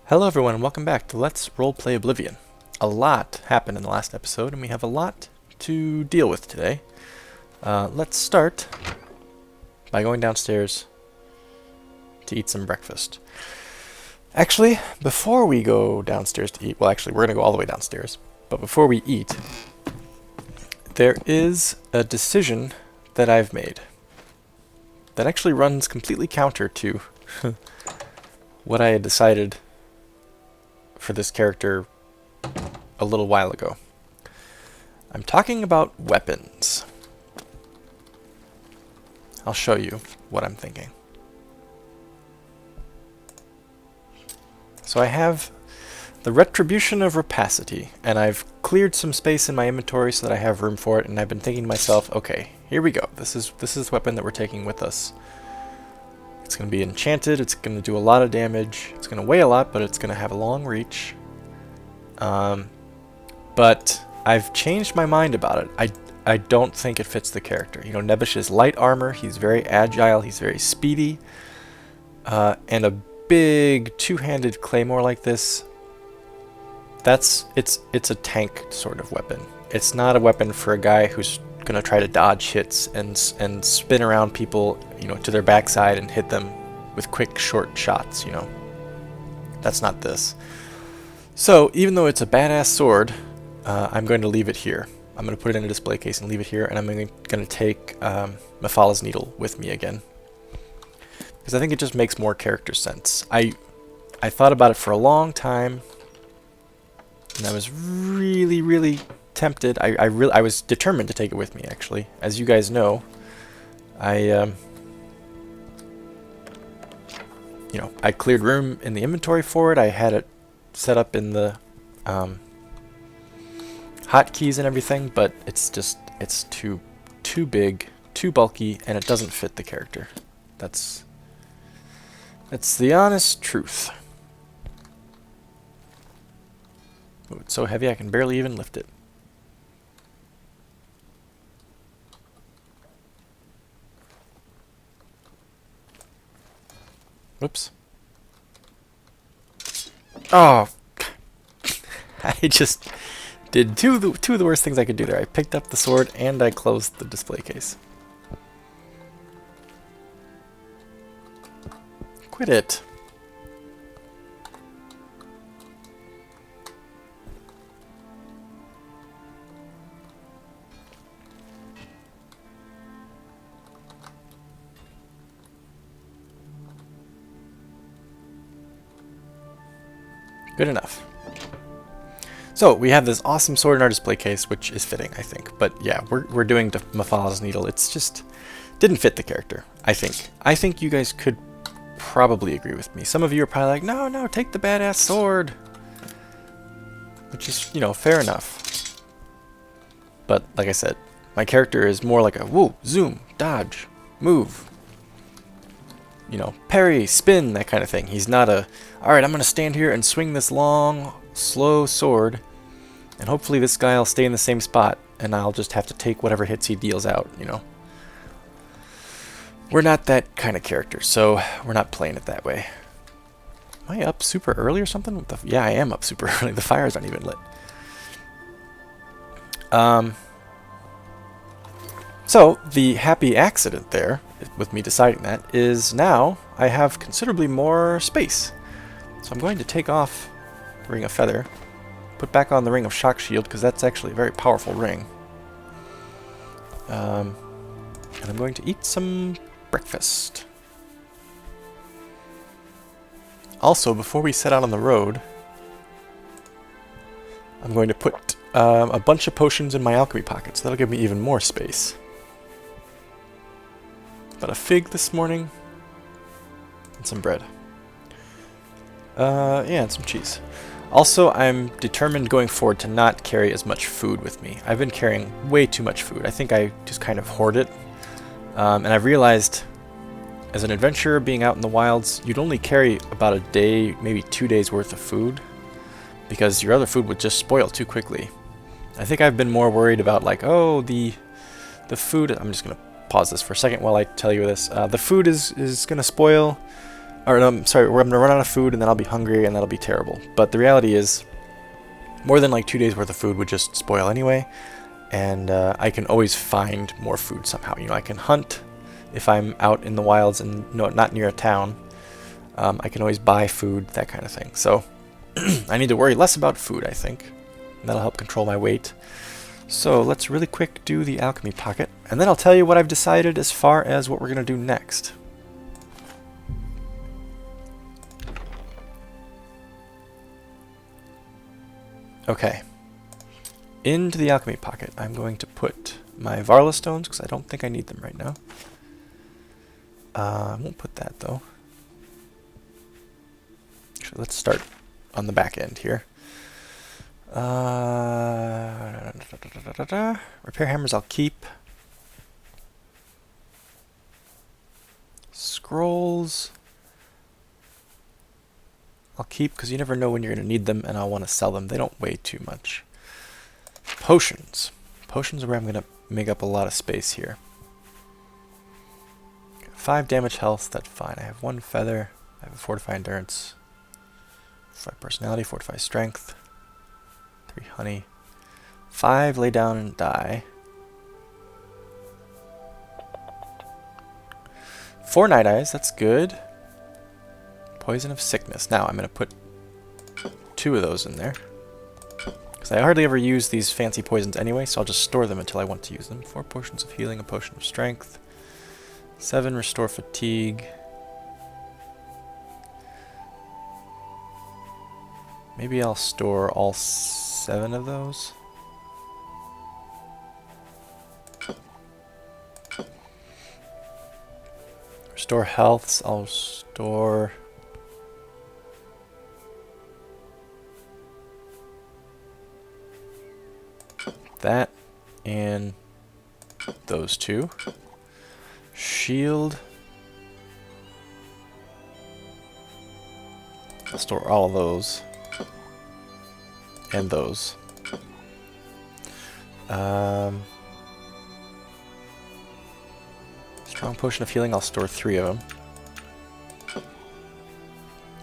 Hello everyone and welcome back to Let's Roleplay Oblivion. A lot happened in the last episode and we have a lot to deal with today. Let's start by going downstairs to eat some breakfast. Actually, before we go downstairs to eat, well actually we're going to go all the way downstairs, but before we eat, there is a decision that I've made that actually runs completely counter to what I had decided for this character a little while ago. I'm talking about weapons. I'll show you what I'm thinking. So I have the Retribution of Rapacity, and I've cleared some space in my inventory so that I have room for it, and I've been thinking to myself, okay, here we go. This is the weapon that we're taking with us. It's going to be enchanted, it's going to do a lot of damage, it's going to weigh a lot, but it's going to have a long reach. But I've changed my mind about it. I don't think it fits the character. You know, Nebish is light armor, he's very agile, he's very speedy, and a big two-handed claymore like this, it's a tank sort of weapon. It's not a weapon for a guy who's gonna try to dodge hits and spin around people, you know, to their backside and hit them with quick short shots, you know. That's not this. So even though it's a badass sword, I'm going to leave it here. I'm going to put it in a display case and leave it here, and I'm going to take Mephal's needle with me again, because I think it just makes more character sense. I thought about it for a long time, and I was really tempted. I was determined to take it with me, actually. As you guys know, you know, I cleared room in the inventory for it. I had it set up in the hotkeys and everything, but it's too big, too bulky, and it doesn't fit the character. That's the honest truth. Ooh, it's so heavy I can barely even lift it. Whoops. Oh, I just did two of the worst things I could do there. I picked up the sword and I closed the display case. Quit it. Good enough. So we have this awesome sword in our display case, which is fitting, I think. But yeah, we're doing Mephal's needle. It's just didn't fit the character, I think. I think you guys could probably agree with me. Some of you are probably like, no, take the badass sword, which is, you know, fair enough. But like I said, my character is more like a woo, zoom, dodge, move. You know, parry, spin, that kind of thing. He's not a, alright, I'm going to stand here and swing this long, slow sword, and hopefully this guy will stay in the same spot, and I'll just have to take whatever hits he deals out, you know. We're not that kind of character, so we're not playing it that way. Am I up super early or something? Yeah, I am up super early. The fires aren't even lit. So, the happy accident there, with me deciding that, is now I have considerably more space. So I'm going to take off the Ring of Feather, put back on the Ring of Shock Shield, because that's actually a very powerful ring. And I'm going to eat some breakfast. Also, before we set out on the road, I'm going to put a bunch of potions in my alchemy pockets. That'll give me even more space. Got a fig this morning, and some bread. Yeah, and some cheese. Also, I'm determined going forward to not carry as much food with me. I've been carrying way too much food. I think I just kind of hoard it. And I've realized, as an adventurer being out in the wilds, you'd only carry about a day, maybe 2 days worth of food, because your other food would just spoil too quickly. I think I've been more worried about, like, oh, the food. I'm just going to pause this for a second while I tell you this. The food is going to spoil or sorry, where I'm gonna run out of food and then I'll be hungry and that'll be terrible. But the reality is, more than like 2 days worth of food would just spoil anyway, and I can always find more food somehow. You know, I can hunt if I'm out in the wilds and not near a town. I can always buy food, that kind of thing. So I need to worry less about food, I think. And that'll help control my weight. So let's really quick do the alchemy pocket, and then I'll tell you what I've decided as far as what we're going to do next. Okay. Into the alchemy pocket, I'm going to put my Varla stones, because I don't think I need them right now. I won't put that, though. Actually, let's start on the back end here. Repair hammers I'll keep. Scrolls I'll keep, because you never know when you're going to need them, and I'll want to sell them. They don't weigh too much. Potions. Potions are where I'm going to make up a lot of space here. 5 damage health, that's fine. I have 1 feather. I have a fortify endurance. 5 personality, fortify strength. 3 honey. 5 lay down and die. 4 night eyes, that's good. Poison of sickness. Now I'm going to put 2 of those in there, because I hardly ever use these fancy poisons anyway, so I'll just store them until I want to use them. 4 potions of healing, a potion of strength. 7 restore fatigue. Maybe I'll store all 7 of those. Restore healths, I'll store that and those 2. Shield. I'll store all of those. And those. Strong potion of healing, I'll store 3 of them.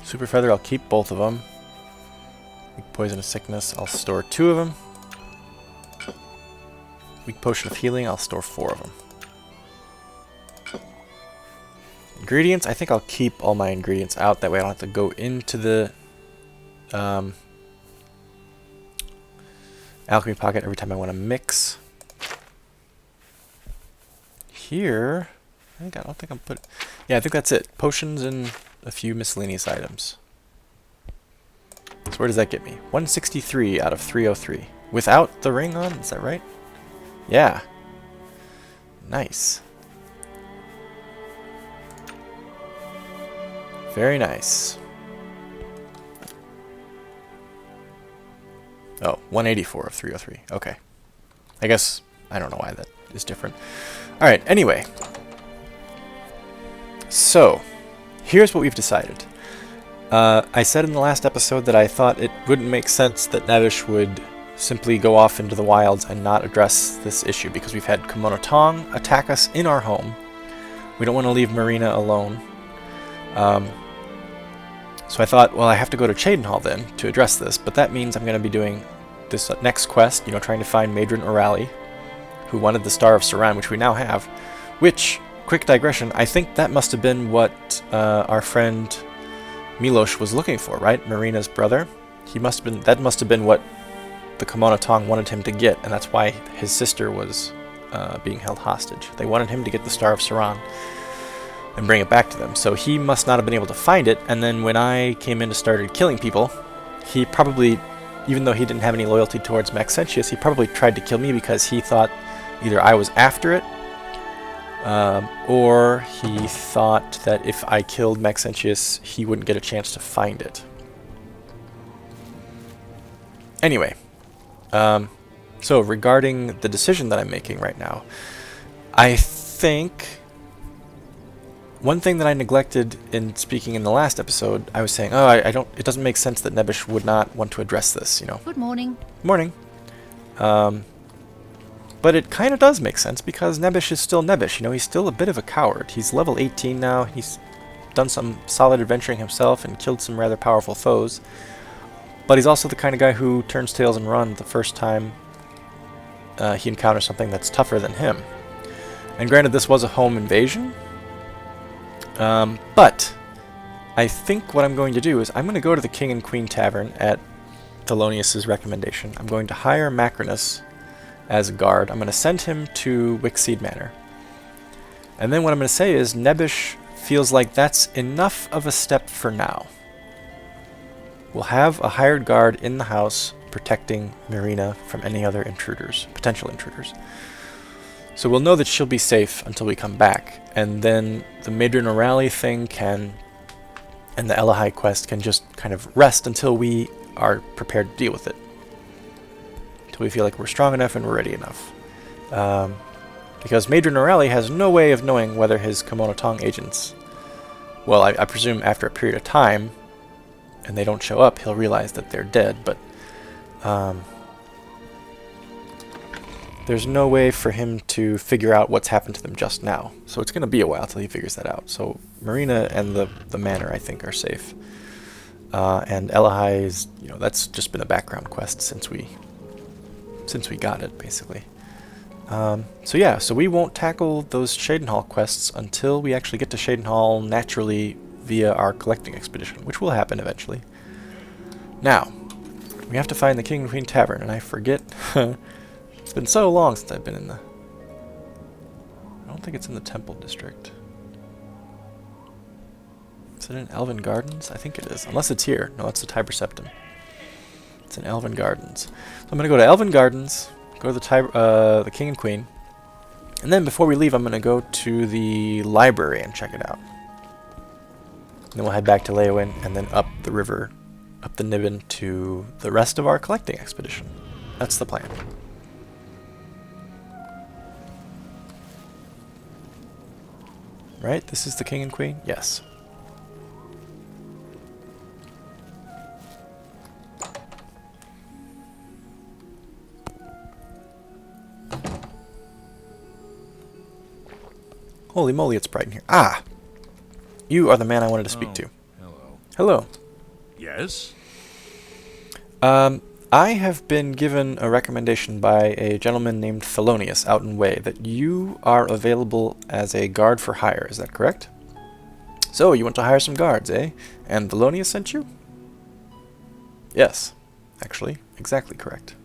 Super feather, I'll keep both of them. Weak poison of sickness, I'll store 2 of them. Weak potion of healing, I'll store 4 of them. Ingredients, I think I'll keep all my ingredients out. That way I don't have to go into the alchemy pocket every time I want to mix. Here, I don't think I'm putting... Yeah, I think that's it. Potions and a few miscellaneous items. So where does that get me? 163 out of 303. Without the ring on? Is that right? Yeah. Nice. Very nice. Oh, 184 of 303. Okay. I guess I don't know why that is different. Alright, anyway. So, here's what we've decided. I said in the last episode that I thought it wouldn't make sense that Nebish would simply go off into the wilds and not address this issue, because we've had Kimono Tong attack us in our home. We don't want to leave Marina alone. So I thought, well, I have to go to Cheydinhal then to address this, but that means I'm going to be doing this next quest, you know, trying to find Maedrin Orali, who wanted the Star of Saran, which we now have, which, quick digression, I think that must have been what our friend Milos was looking for, right? Marina's brother. That must have been what the Kimono Tong wanted him to get, and that's why his sister was being held hostage. They wanted him to get the Star of Saran and bring it back to them. So he must not have been able to find it, and then when I came in and started killing people, he probably, even though he didn't have any loyalty towards Maxentius, he probably tried to kill me because he thought either I was after it, or he thought that if I killed Maxentius, he wouldn't get a chance to find it. Anyway, so regarding the decision that I'm making right now, I think one thing that I neglected in speaking in the last episode, I was saying, oh, it doesn't make sense that Nebish would not want to address this, you know. Good morning. Morning. But it kind of does make sense, because Nebish is still Nebish, you know, he's still a bit of a coward. He's level 18 now, he's done some solid adventuring himself and killed some rather powerful foes. But he's also the kind of guy who turns tails and runs the first time he encounters something that's tougher than him. And granted, this was a home invasion, but I think what I'm going to do is I'm going to go to the King and Queen Tavern at Thelonious' recommendation. I'm going to hire Macrinus as a guard. I'm going to send him to Wickseed Manor. And then what I'm going to say is Nebbish feels like that's enough of a step for now. We'll have a hired guard in the house protecting Marina from any other intruders, potential intruders. So we'll know that she'll be safe until we come back. And then the Maedrin Orally thing can, and the Elahai quest can just kind of rest until we are prepared to deal with it. Until we feel like we're strong enough and we're ready enough. Because Maedrin Orally has no way of knowing whether his Kimono Tong agents... Well, I presume after a period of time, and they don't show up, he'll realize that they're dead, but... there's no way for him to figure out what's happened to them just now. So it's going to be a while till he figures that out. So Marina and the manor, I think, are safe. And Elahai is, you know, that's just been a background quest since we got it, basically. So yeah, so we won't tackle those Shadenhall quests until we actually get to Shadenhall naturally via our collecting expedition, which will happen eventually. Now, we have to find the King and Queen Tavern, and I forget. It's been so long since I've been in the... I don't think it's in the Temple District. Is it in Elven Gardens? I think it is. Unless it's here. No, it's the Tiber Septim. It's in Elven Gardens. So I'm going to go to Elven Gardens, go to the King and Queen, and then before we leave I'm going to go to the library and check it out. And then we'll head back to Leowyn and then up the river, up the Niven to the rest of our collecting expedition. That's the plan. Right? This is the King and Queen? Yes. Holy moly, it's bright in here. Ah! You are the man I wanted to speak to. Hello. Hello. Yes? I have been given a recommendation by a gentleman named Thelonious out in Way that you are available as a guard for hire. Is that correct? So, you want to hire some guards, eh? And Thelonious sent you? Yes. Actually, exactly correct.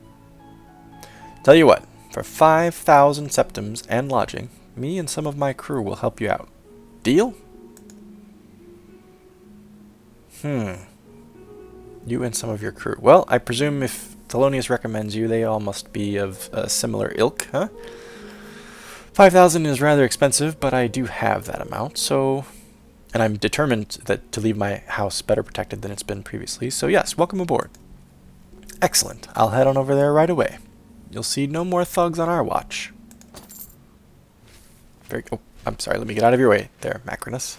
Tell you what, for 5,000 septims and lodging, me and some of my crew will help you out. Deal? You and some of your crew. Well, I presume if Thelonious recommends you, they all must be of a similar ilk, huh? 5,000 is rather expensive, but I do have that amount, so... And I'm determined to leave my house better protected than it's been previously, so yes, welcome aboard. Excellent. I'll head on over there right away. You'll see no more thugs on our watch. Oh, I'm sorry, let me get out of your way there, Macrinus.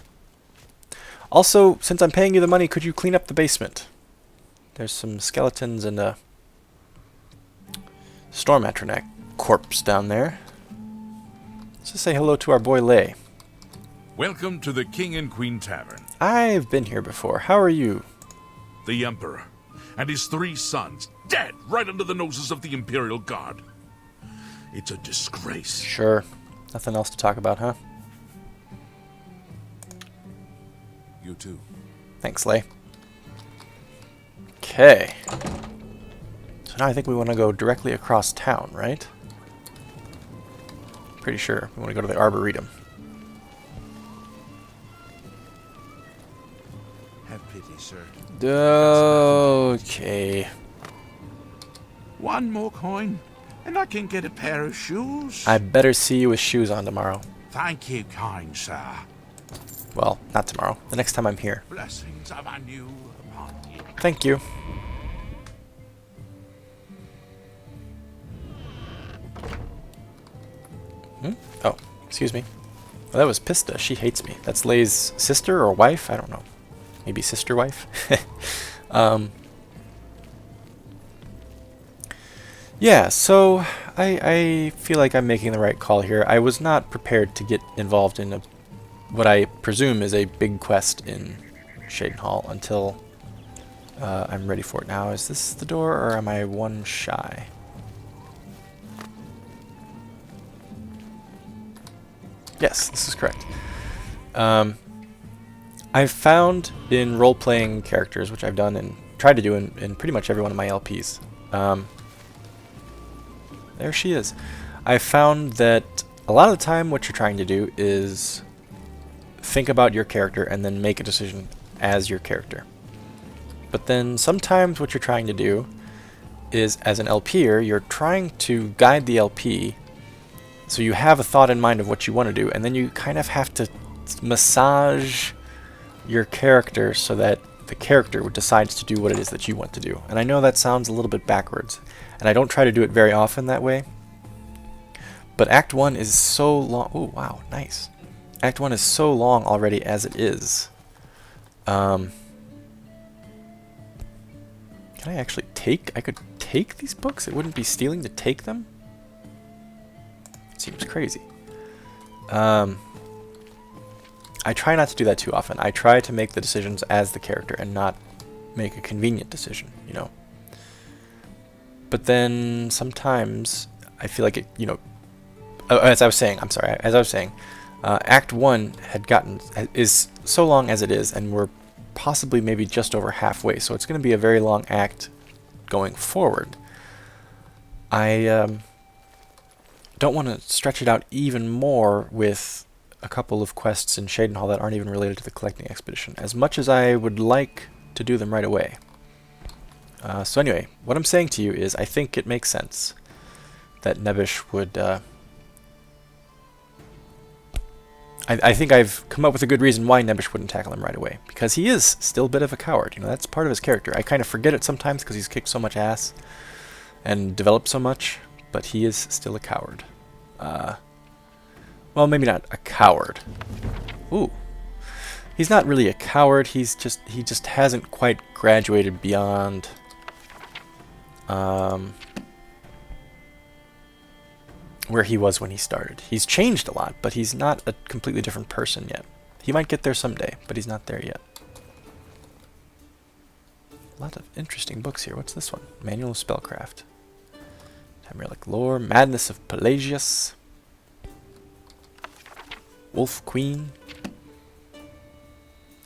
Also, since I'm paying you the money, could you clean up the basement? There's some skeletons and a Storm Atronak corpse down there. Let's just say hello to our boy Lay. Welcome to the King and Queen Tavern. I've been here before. How are you? The Emperor and his 3 sons dead right under the noses of the Imperial Guard. It's a disgrace. Sure. Nothing else to talk about, huh? You too. Thanks, Lay. Okay. So now I think we want to go directly across town, right? Pretty sure. We want to go to the Arboretum. Have pity, sir. Okay. 1 more coin, and I can get a pair of shoes. I better see you with shoes on tomorrow. Thank you, kind sir. Well, not tomorrow. The next time I'm here. Blessings of anew upon you. Thank you. Oh, excuse me. Well, that was Pista. She hates me. That's Lay's sister or wife? I don't know. Maybe sister wife? Yeah, so I feel like I'm making the right call here. I was not prepared to get involved in a what I presume is a big quest in Shadenhall until I'm ready for it. Now, is this the door, or am I one shy? Yes, this is correct. I've found in role-playing characters, which I've done and tried to do in pretty much every one of my LPs. There she is. I've found that a lot of the time what you're trying to do is think about your character and then make a decision as your character. But then sometimes what you're trying to do is, as an LPer, you're trying to guide the LP so you have a thought in mind of what you want to do, and then you kind of have to massage your character so that the character decides to do what it is that you want to do. And I know that sounds a little bit backwards, and I don't try to do it very often that way. But Act 1 is so long. Oh, wow, nice. Act 1 is so long already as it is. Can I actually take... I could take these books? It wouldn't be stealing to take them? Seems crazy. I try not to do that too often. I try to make the decisions as the character and not make a convenient decision, you know. But then sometimes I feel like it, you know, as I was saying, Act 1 is so long as it is, and we're possibly maybe just over halfway, so it's going to be a very long act going forward. I don't want to stretch it out even more with a couple of quests in Shadenhall that aren't even related to the collecting expedition, as much as I would like to do them right away. So anyway, what I'm saying to you is I think it makes sense that Nebbish would... I think I've come up with a good reason why Nebbish wouldn't tackle him right away, because he is still a bit of a coward. You know, that's part of his character. I kind of forget it sometimes because he's kicked so much ass and developed so much, but he is still a coward. Well, maybe not a coward. Ooh. He's not really a coward. He just hasn't quite graduated beyond where he was when he started. He's changed a lot, but he's not a completely different person yet. He might get there someday, but he's not there yet. A lot of interesting books here. What's this one? Manual of Spellcraft. Tamrielic Lore. Madness of Pelagius. Wolf Queen.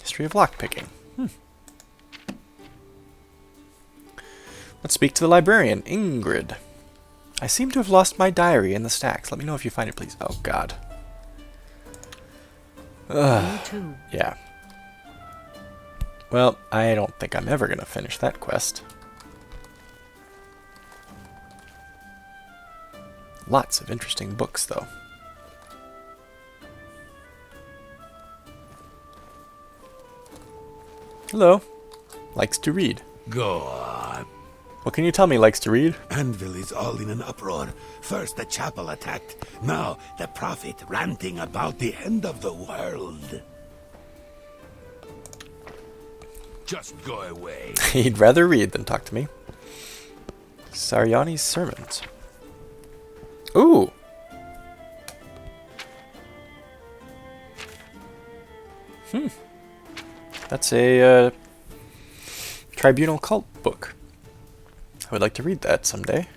History of Lockpicking. Let's speak to the librarian, Ingrid. I seem to have lost my diary in the stacks. Let me know if you find it, please. Oh, God. Me too. Yeah. Well, I don't think I'm ever going to finish that quest. Lots of interesting books, though. Hello. Likes to read. Go on. What can you tell me likes to read? Anvil is all in an uproar. First the chapel attacked, now the prophet ranting about the end of the world. Just go away. He'd rather read than talk to me. Sariani's Sermons. Ooh! That's a Tribunal Cult book. I would like to read that someday.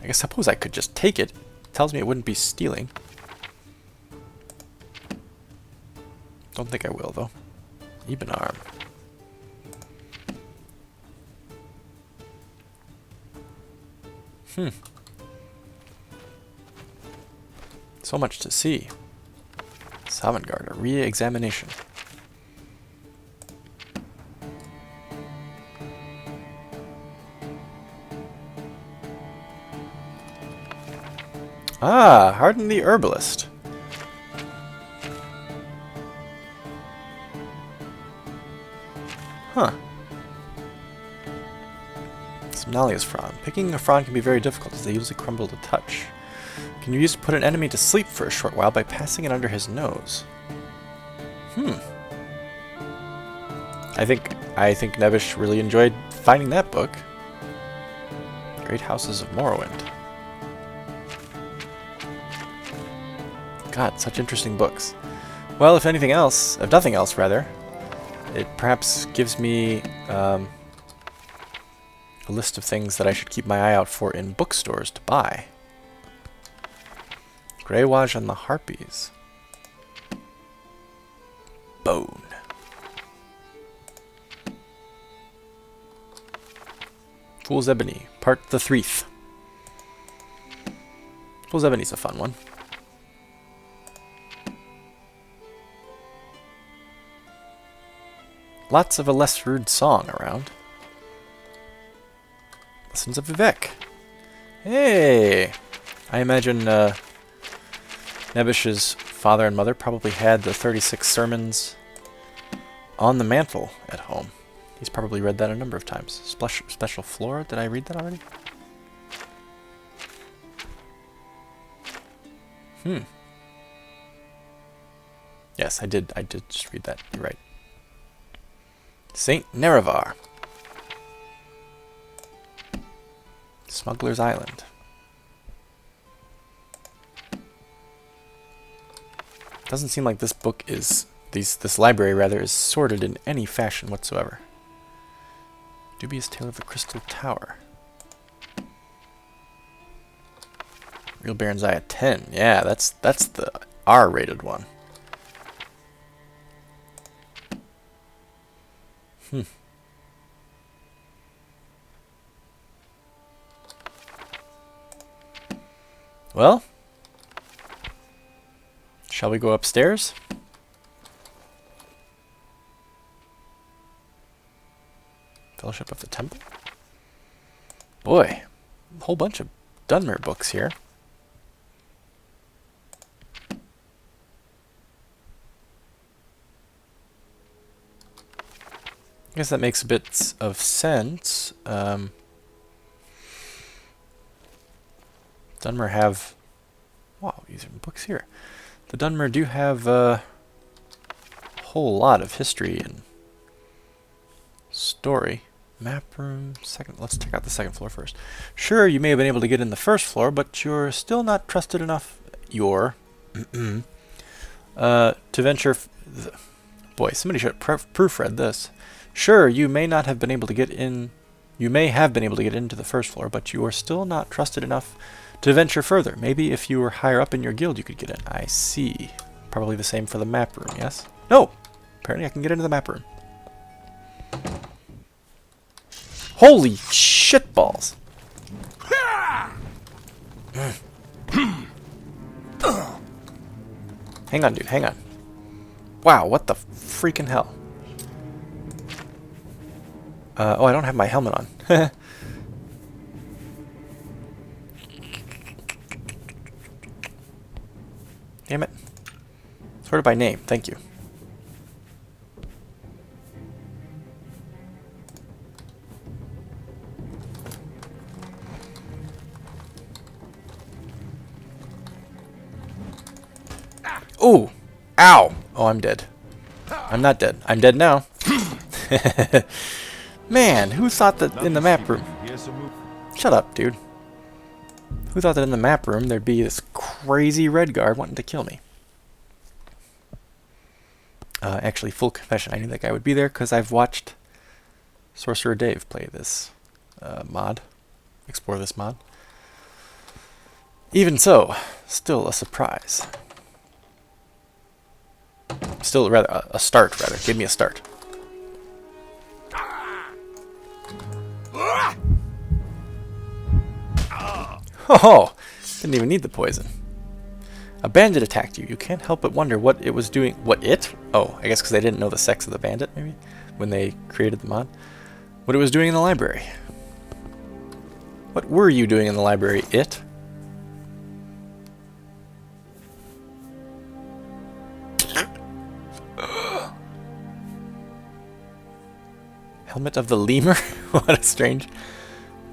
I suppose I could just take it. It tells me it wouldn't be stealing. Don't think I will, though. Eben Arm. So much to see. Sovngarde, a re-examination. Ah, Harden the Herbalist. Huh. Somnalia's Frond. Picking a frond can be very difficult as they usually crumble to touch. Can you use to put an enemy to sleep for a short while by passing it under his nose? I think Nebbish really enjoyed finding that book. Great Houses of Morrowind. God, such interesting books. Well, if anything else, if nothing else, rather, it perhaps gives me a list of things that I should keep my eye out for in bookstores to buy. Greywage and the Harpies. Bone. Fool's Ebony, Part the Threeth. Fool's Ebony's a fun one. Lots of a less rude song around. Lessons of Vivek. Hey! I imagine Nebish's father and mother probably had the 36 sermons on the mantle at home. He's probably read that a number of times. Special Flora? Did I read that already? Yes, I did. I did just read that. You're right. Saint Nerevar. Smuggler's Island. Doesn't seem like this book is... this library, rather, is sorted in any fashion whatsoever. Dubious Tale of the Crystal Tower. Real Baron's Eye at 10. Yeah, that's the R-rated one. Well, shall we go upstairs? Fellowship of the Temple? Boy, a whole bunch of Dunmer books here. I guess that makes a bit of sense. Dunmer have... Wow, these are books here. The Dunmer do have a whole lot of history and story. Map room, second. Let's check out the second floor first. Sure, you may have been able to get in the first floor, but you're still not trusted enough. To venture... Boy, somebody should have proofread this. Sure, you may not have been able to get in... You may have been able to get into the first floor, but you are still not trusted enough to venture further. Maybe if you were higher up in your guild, you could get in. I see. Probably the same for the map room, yes? No! Apparently I can get into the map room. Holy shitballs! Hang on, dude, hang on. Wow, what the freaking hell? Oh, I don't have my helmet on. Damn it. Sorted by name, thank you. Ooh! Ow! Oh, I'm dead. I'm not dead. I'm dead now. Man, who thought that in the map room... Shut up, dude. Who thought that in the map room there'd be this crazy red guard wanting to kill me? Actually, full confession, I knew that guy would be there because I've watched Sorcerer Dave play this mod. Explore this mod. Even so, still a surprise. Still, rather, a start, rather. Give me a start. Oh, didn't even need the poison. A bandit attacked you. You can't help but wonder what it was doing. What it? Oh, I guess because they didn't know the sex of the bandit, maybe, when they created the mod. What it was doing in the library. What were you doing in the library, it? Helmet of the Lemur? What a strange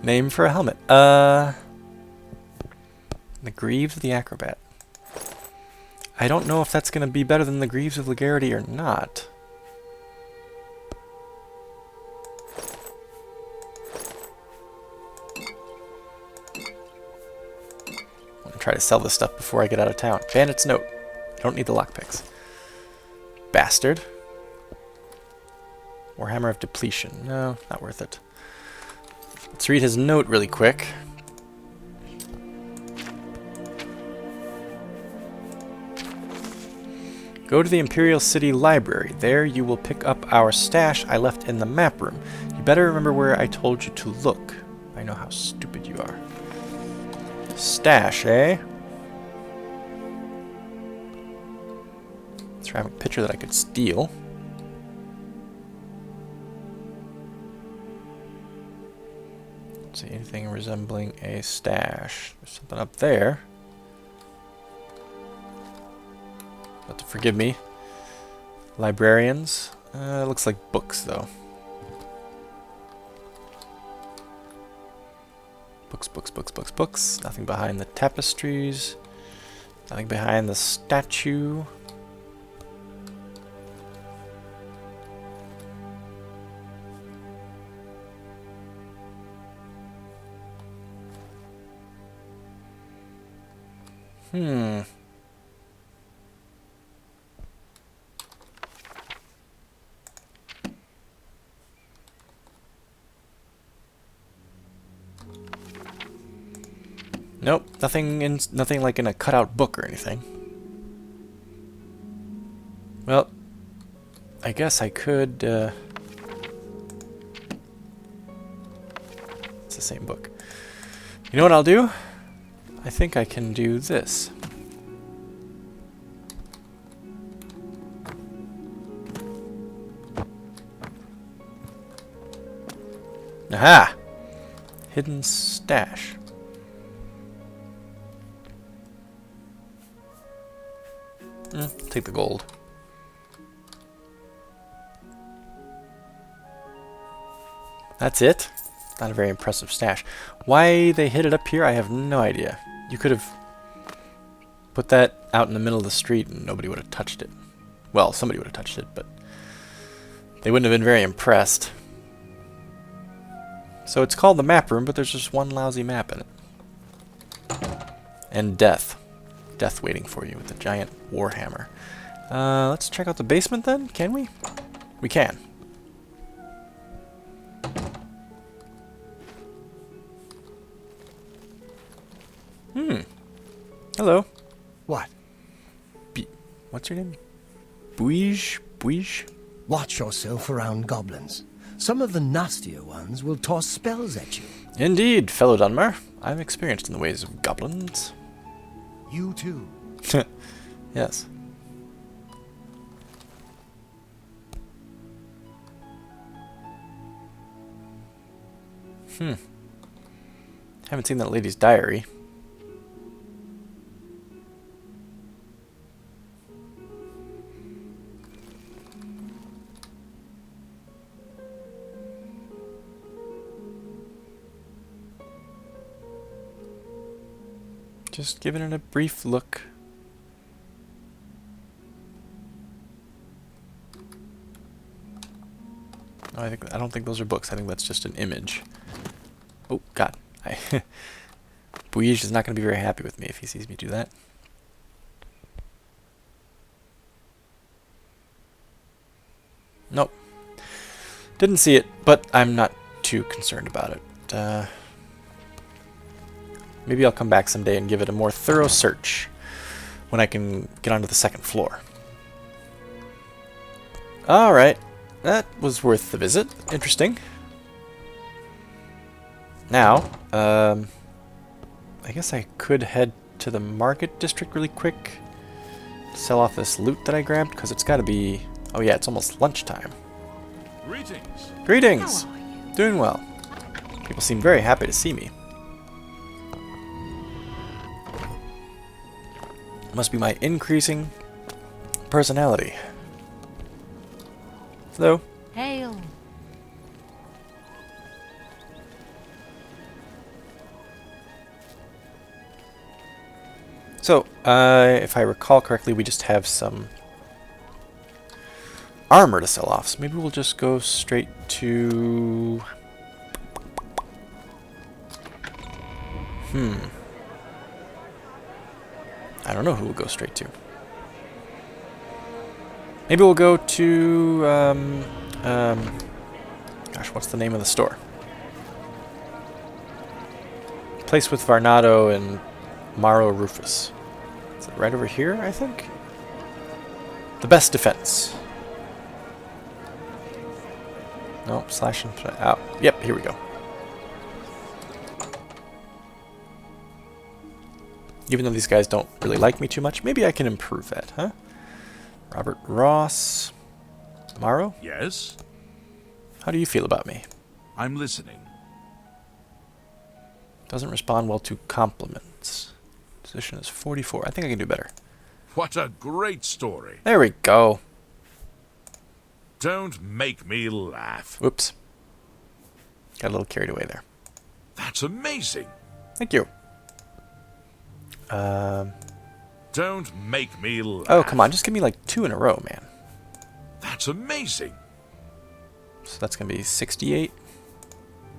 name for a helmet. The Greaves of the Acrobat. I don't know if that's going to be better than the Greaves of Legarity or not. I'm going to try to sell this stuff before I get out of town. Bandit's Note. I don't need the lockpicks. bastard. Warhammer of Depletion. No, not worth it. Let's read his note really quick. Go to the Imperial City Library. There you will pick up our stash I left in the map room. You better remember where I told you to look. I know how stupid you are. Stash, eh? Ceramic pitcher that I could steal. Let's see, anything resembling a stash. There's something up there. Have to forgive me. Librarians. Looks like books, though. Books, books, books, books, books. Nothing behind the tapestries. Nothing behind the statue. Nope, nothing like in a cutout book or anything. Well, I guess I could. It's the same book. You know what I'll do? I think I can do this. Aha! Hidden stash. Take the gold. That's it? Not a very impressive stash. Why they hid it up here, I have no idea. You could have put that out in the middle of the street and nobody would have touched it. Well, somebody would have touched it, but they wouldn't have been very impressed. So it's called the map room, but there's just one lousy map in it. And death. Death waiting for you with a giant warhammer. Let's check out the basement then, can we? We can. Hello. What? What's your name? Buige? Buige? Watch yourself around goblins. Some of the nastier ones will toss spells at you. Indeed, fellow Dunmer. I'm experienced in the ways of goblins. You too. Yes. Haven't seen that lady's diary. Just giving it a brief look. No, I don't think those are books. I think that's just an image. Oh God, Buige is not going to be very happy with me if he sees me do that. Nope, didn't see it, but I'm not too concerned about it. Maybe I'll come back someday and give it a more thorough search when I can get onto the second floor. Alright, that was worth the visit. Interesting. Now, I guess I could head to the market district really quick. Sell off this loot that I grabbed, because it's got to be... Oh yeah, it's almost lunchtime. Greetings. Greetings! How are you? Doing well. People seem very happy to see me. Must be my increasing personality. Hello. Hail. So, if I recall correctly, we just have some armor to sell off. So maybe we'll just go straight to... I don't know who we'll go straight to. Maybe we'll go to, gosh, what's the name of the store? Place with Varnado and Maro Rufus. Is it right over here, I think? The best defense. Nope, slash and out. Yep, here we go. Even though these guys don't really like me too much, maybe I can improve that, huh? Robert Ross. Maro? Yes? How do you feel about me? I'm listening. Doesn't respond well to compliments. Position is 44. I think I can do better. What a great story. There we go. Don't make me laugh. Whoops. Got a little carried away there. That's amazing. Thank you. Don't make me laugh. Oh, come on. Just give me like 2 in a row, man. That's amazing. So that's going to be 68.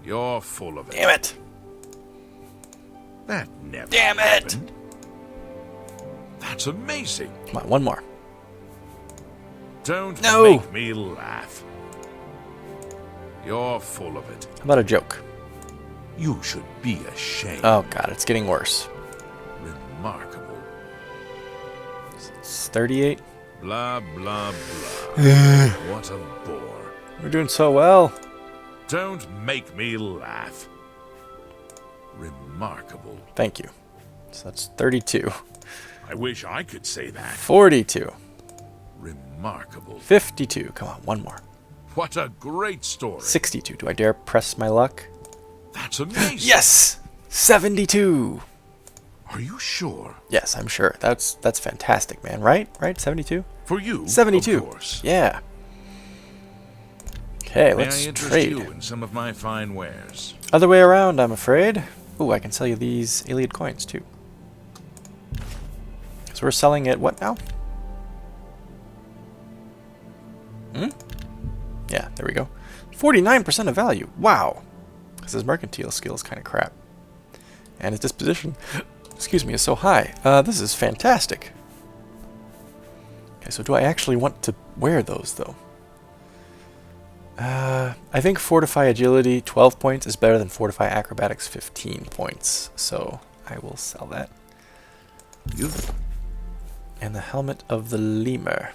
You're full of it. Damn it. That never Damn it. happened. That's amazing. Come on, one more. Don't No. make me laugh. You're full of it. How about a joke? You should be ashamed. Oh, God. It's getting worse. Remarkable. It's 38. Blah, blah, blah. What a bore. We're doing so well. Don't make me laugh. Remarkable. Thank you. So that's 32. I wish I could say that. 42. Remarkable. 52. Come on, one more. What a great story. 62. Do I dare press my luck? That's amazing. Yes! 72. Are you sure? Yes, I'm sure. That's fantastic, man. Right? Right? 72? For you, 72. of course. Yeah. Okay, May let's I interest trade. you in some of my fine wares? Other way around, I'm afraid. Ooh, I can sell you these Iliad coins, too. So we're selling at what now? Yeah, there we go. 49% of value. Wow. Because his mercantile skill is kind of crap. And his disposition, excuse me, is so high. This is fantastic. Okay, so do I actually want to wear those, though? I think Fortify Agility 12 points is better than Fortify Acrobatics 15 points. So I will sell that. And the Helmet of the Lemur.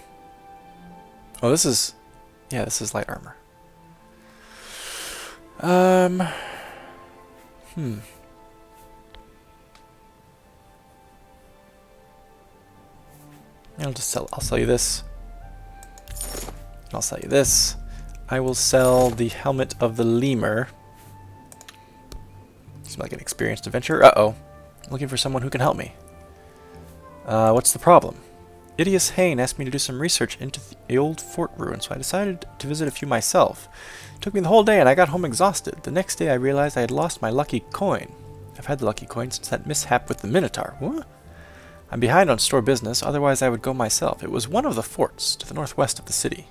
Oh, this is... Yeah, this is light armor. I'll sell you this. I'll sell you this. I will sell the Helmet of the Lemur. Seems like an experienced adventurer. Uh-oh. I'm looking for someone who can help me. What's the problem? Idias Hain asked me to do some research into the old fort ruin, so I decided to visit a few myself. It took me the whole day and I got home exhausted. The next day I realized I had lost my lucky coin. I've had the lucky coin since that mishap with the Minotaur. What? I'm behind on store business, otherwise I would go myself. It was one of the forts to the northwest of the city.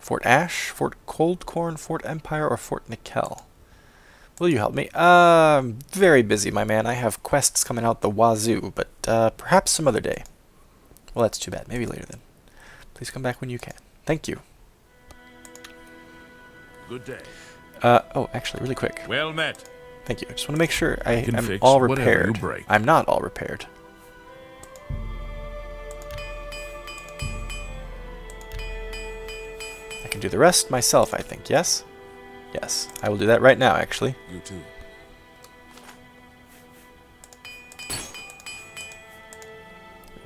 Fort Ash, Fort Coldcorn, Fort Empire, or Fort Nickel? Will you help me? I'm very busy, my man. I have quests coming out the wazoo, but perhaps some other day. Well, that's too bad. Maybe later then. Please come back when you can. Thank you. Good day. Oh, actually, really quick. Well met. Thank you. I just want to make sure I'm fix all whatever you repaired. break. I'm not all repaired. I can do the rest myself, I think. Yes? Yes. I will do that right now, actually. You too.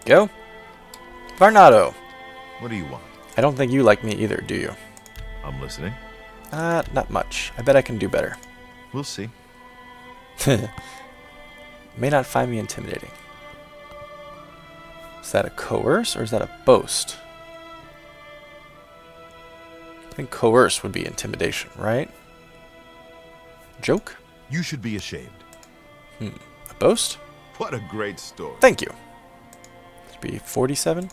Go. Varnado. What do you want? I don't think you like me either, do you? I'm listening. Not much. I bet I can do better. We'll see. May not find me intimidating. Is that a coerce or is that a boast? I think coerce would be intimidation, right? Joke? You should be ashamed. A boast? What a great story. Thank you. Should be 47?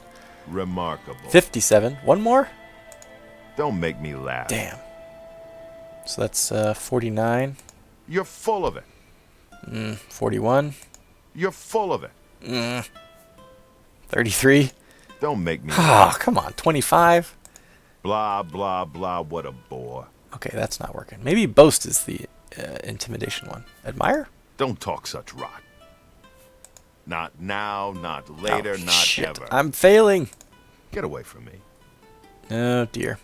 Remarkable. 57. One more? Don't make me laugh. Damn. So that's 49. You're full of it. 41. You're full of it. 33? Don't make me Ah, come on. 25? blah, blah, blah. What a bore. Okay, that's not working. Maybe Boast is the intimidation one. Admire? Don't talk such rot. Not now, not later, Oh, not shit. ever. I'm failing. Get away from me. Oh, dear.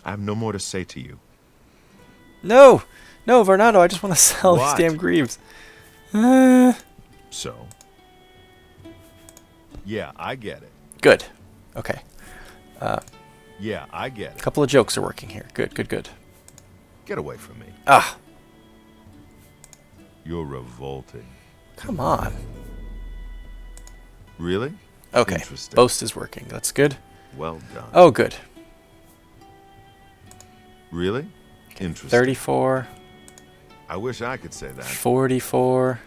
I have no more to say to you. No! No, Varnado, I just want to sell What? these damn greaves. So? Yeah, I get it. Good. Okay. Yeah, I get A it. couple of jokes are working here. Good, good, good. Get away from me. Ah, You're revolting. come on. Really? Okay. Interesting. Boast is working. That's good. Well done. Oh, good. Really? Interesting. 34, I wish I could say that. 44.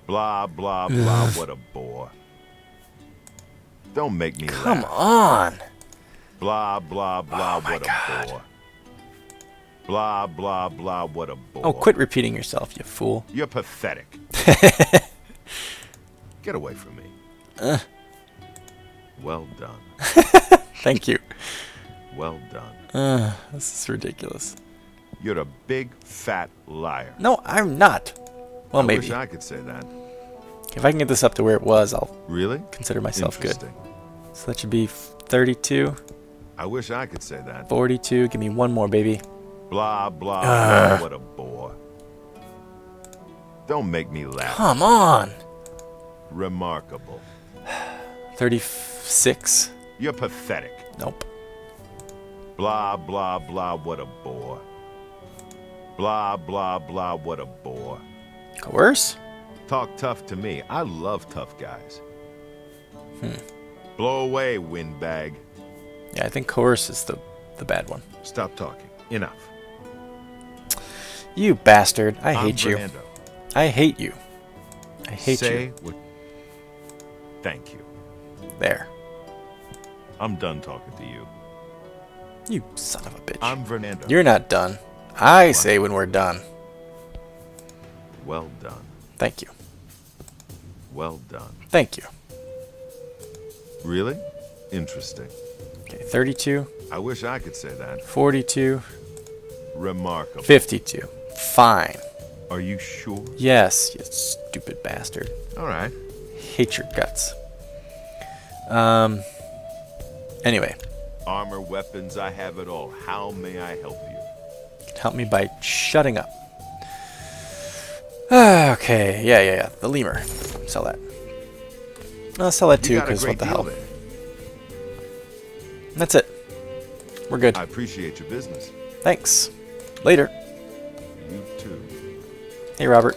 Blah, blah, blah. What a bore. Don't make me Come laugh. on. Blah, blah, blah. Oh my what a God. bore. Blah, blah, blah. What a bore. Oh, quit repeating yourself, you fool. You're pathetic. Get away from me. Well done. Thank you. Well done. This is ridiculous. You're a big, fat liar. No, I'm not. Well, I maybe. wish I could say that. If I can get this up to where it was, I'll Really? consider myself good. Interesting. So that should be 32, I wish I could say that. 42. Give me one more, baby. Blah, blah, blah. What a bore. Don't make me laugh. Come on. Remarkable. 36. You're pathetic. Nope. Blah, blah, blah. What a bore. Blah, blah, blah. What a bore. Coerce? Talk tough to me. I love tough guys. Blow away, windbag. Yeah, I think coerce is the bad one. Stop talking. Enough. You bastard. I I'm hate you. Fernando. I hate you. I hate Say you. what... Thank you. There. I'm done talking to you. You son of a bitch. I'm Fernando. You're not done. I say when we're done. Well done. Thank you. Well done. Thank you. Really? Interesting. Okay, 32, I wish I could say that. 42, Remarkable. 52. Fine. Are you sure? Yes, you stupid bastard. All right. Hate your guts. Anyway, Armor, weapons, I have it all. How may I help you? help me by shutting up. Okay, yeah. The lemur. Sell that. I'll sell that too, You got a because what great the deal hell. there. That's it. We're good. I appreciate your business. Thanks. Later. You too. Hey, Robert.